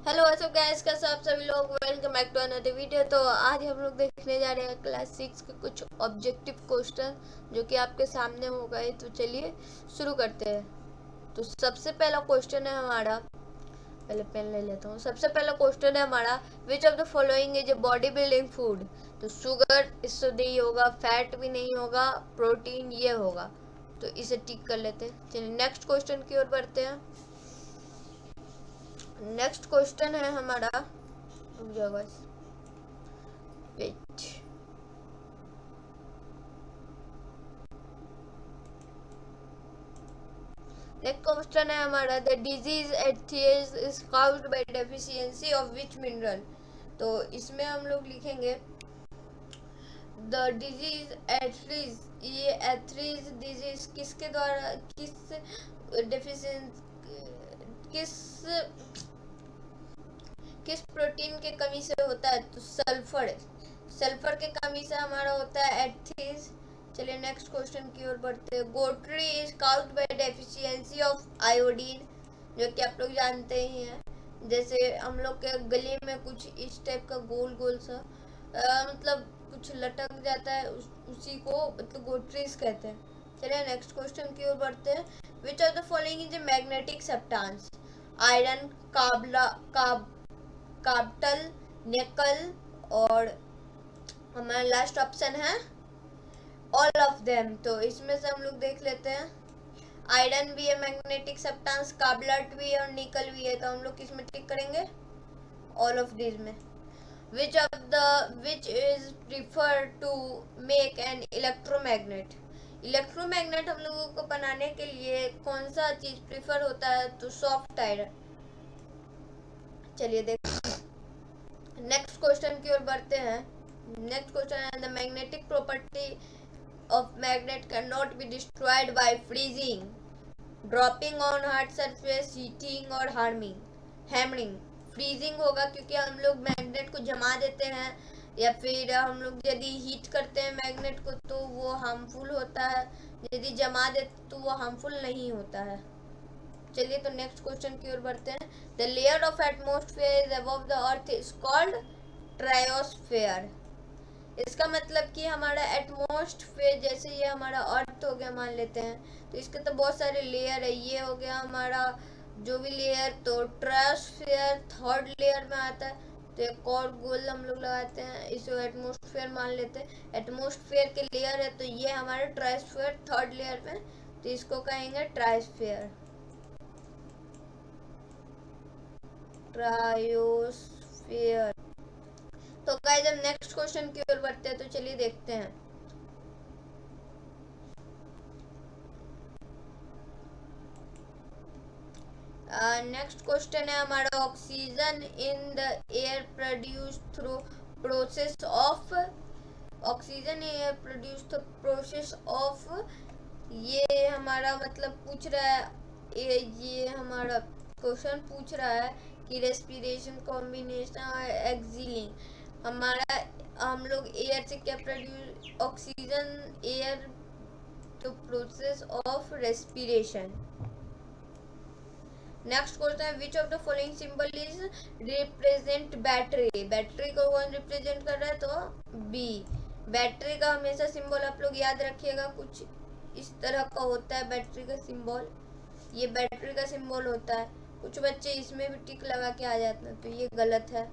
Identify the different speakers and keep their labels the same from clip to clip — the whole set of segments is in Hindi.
Speaker 1: हेलो व्हाट्स अप गाइस, कैसे आप सभी लोग। Welcome back to another video. तो आज हम लोग देखने जा रहे हैं क्लास 6 के कुछ ऑब्जेक्टिव क्वेश्चन जो कि आपके सामने हो गए। तो चलिए शुरू करते हैं। तो सबसे पहला क्वेश्चन है हमारा, पहले पेन ले लेता हूँ। सबसे पहला क्वेश्चन है हमारा, विच of the following is a body building food. तो शुगर इससे नहीं होगा, फैट भी नहीं होगा, प्रोटीन ये होगा। तो इसे टिक कर लेते हैं। चलिए नेक्स्ट क्वेश्चन की ओर बढ़ते हैं। नेक्स्ट क्वेश्चन है हमारा, रुक जाओ बस, वेट। नेक्स्ट क्वेश्चन है हमारा, the disease atheist is caused by deficiency of which mineral. तो इसमें हम लोग लिखेंगे द डिजीज एथरीज। ये एथरीज डिजीज किसके द्वारा, किस डेफिशिएंसी, किस किस प्रोटीन के कमी से होता है। तो सल्फर, सल्फर के कमी से हमारा होता है एथीज। चलिए नेक्स्ट क्वेश्चन की ओर बढ़ते हैं। Goitre is caused by deficiency of iodine, जो कि आप लोग जानते ही हैं। जैसे हम लोग के गले में कुछ इस टाइप का गोल गोल सा मतलब कुछ लटक जाता है, उसी को मतलब गोट्रीज कहते हैं। चलिए नेक्स्ट क्वेश्चन की ओर बढ़ते हैं। Which of the following is a magnetic substance. Iron, काबला काब्टल, निकल, और हमारा लास्ट ऑप्शन है ऑल ऑफ देम। तो इसमें से हम लोग देख लेते हैं। आयरन भी है मैग्नेटिक सब्सटेंस, काबलट भी है और निकल भी है। तो हम लोग किस में टिक करेंगे, ऑल ऑफ दिस में। Which is prefer to make an electromagnet. Electromagnet हम लोगों को बनाने के लिए कौन सा चीज प्रीफर होता है। तो सॉफ्ट आयरन। चलिए देख, नेक्स्ट क्वेश्चन की ओर बढ़ते हैं। नेक्स्ट क्वेश्चन है, the magnetic property of magnet can not be destroyed by freezing, dropping on hard surface, heating और हार्मिंग हैमरिंग। फ्रीजिंग होगा क्योंकि हम लोग मैग्नेट को जमा देते हैं, या फिर हम लोग यदि हीट करते हैं मैग्नेट को तो वो हार्मफुल होता है, यदि जमा देते तो वो हार्मफुल नहीं होता है। चलिए तो नेक्स्ट क्वेश्चन की ओर बढ़ते हैं। The layer of atmosphere is above the earth is called troposphere. इसका मतलब कि हमारा एटमॉस्फेयर, जैसे ये हमारा अर्थ हो गया मान लेते हैं, तो इसके तो बहुत सारे लेयर है। ये हो गया हमारा जो भी लेयर, तो ट्रायोस्फेयर थर्ड लेयर में आता है। तो एक और गोल हम लोग लगाते हैं, इसे एटमॉस्फेयर मान लेते हैं। एटमॉस्फेयर के लेयर है तो ये हमारे ट्रायोस्फेयर थर्ड लेयर में, तो इसको कहेंगे ट्रायोस्फेयर, ट्रायोस्फेयर। तो गाइस हम नेक्स्ट क्वेश्चन की ओर बढ़ते हैं। तो चलिए देखते हैं। नेक्स्ट क्वेश्चन है हमारा, oxygen in the air produce through process of, oxygen air produce through process of, ये हमारा मतलब पूछ रहा है, ये हमारा क्वेश्चन पूछ रहा है कि रेस्पिरेशन, कॉम्बिनेशन और एक्सिलिंग हमारा, हम लोग एयर से क्या प्रोड्यूस, ऑक्सीजन एयर तो process of respiration. Next question है, which of the following symbol is represent battery. Battery को कौन रिप्रेजेंट कर रहा है, तो बी। बैटरी का हमेशा सिंबल आप लोग याद रखिएगा, कुछ इस तरह का होता है बैटरी का सिंबल। ये बैटरी का सिंबल होता है। कुछ बच्चे इसमें भी टिक लगा के आ जाते हैं, तो ये गलत है।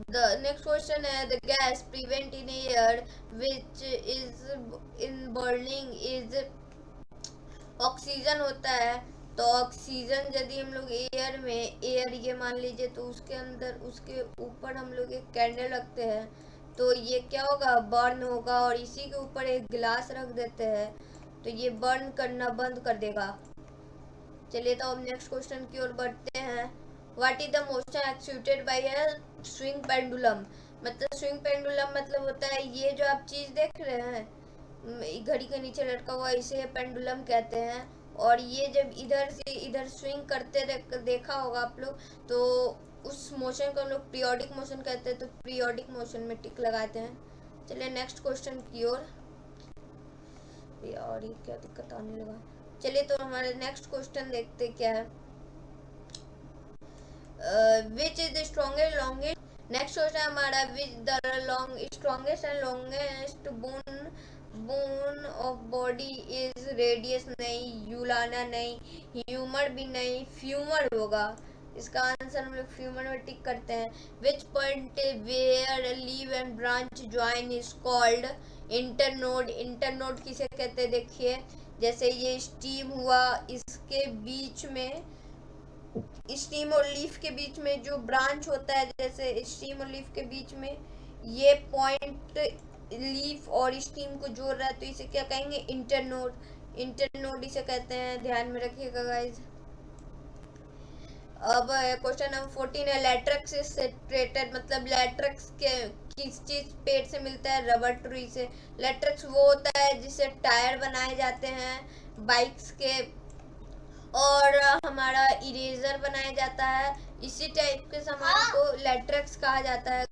Speaker 1: The next question है, the gas prevent in air which is in burning is, oxygen होता है। तो ऑक्सीजन यदि हम लोग एयर में, एयर ये मान लीजिए, तो उसके अंदर उसके ऊपर हम लोग एक कैंडल रखते हैं, तो ये क्या होगा, बर्न होगा। और इसी के ऊपर एक गिलास रख देते हैं तो ये बर्न करना बंद कर देगा। चलिए तो अब नेक्स्ट क्वेश्चन की ओर बढ़ते हैं। What is the motion executed by a swing pendulum. मतलब स्विंग पेंडुलम मतलब होता है ये जो आप चीज देख रहे हैं घड़ी के नीचे लटका हुआ, इसे पेंडुलम कहते हैं। और ये जब इधर से इधर स्विंग करते देखा होगा आप लोग, तो उस मोशन को हम लोग पीरियोडिक मोशन कहते हैं। तो पीरियोडिक मोशन में टिक लगाते हैं। चलिए नेक्स्ट क्वेश्चन की ओर। यार ये क्या दिक्कत आने लगा। चलिए तो हमारे नेक्स्ट क्वेश्चन देखते क्या है। Which is the strongest longest. Next question हमारा which the strongest and longest bone of body is radius नहीं, यूलाना नहीं, ह्यूमर भी नहीं, फ्यूमर होगा। इसका आंसर हम लोग फ्यूमर में टिक करते हैं। Which point where leave and branch join is called internode. Internode किसे कहते हैं देखिए, जैसे ये स्टीम हुआ, इसके बीच में स्टीम और लीफ के बीच में जो ब्रांच होता है, जैसे स्टीम और लीफ के बीच में ये पॉइंट लीफ और स्टीम को जोड़ रहा है, तो इसे क्या कहेंगे, इंटरनोड। इंटरनोड इसे कहते हैं, ध्यान में रखिएगा गाइस। अब क्वेश्चन नंबर 14 है लैट्रिक्स इज सेक्रेटेड, मतलब लैट्रिक्स के किस चीज पेड़ से मिलता है, रबर ट्री से। लैट्रिक्स वो होता है जिससे टायर बनाए जाते हैं बाइक्स के, और हमारा इरेजर बनाया जाता है, इसी टाइप के सामान को लैट्रिक्स कहा जाता है।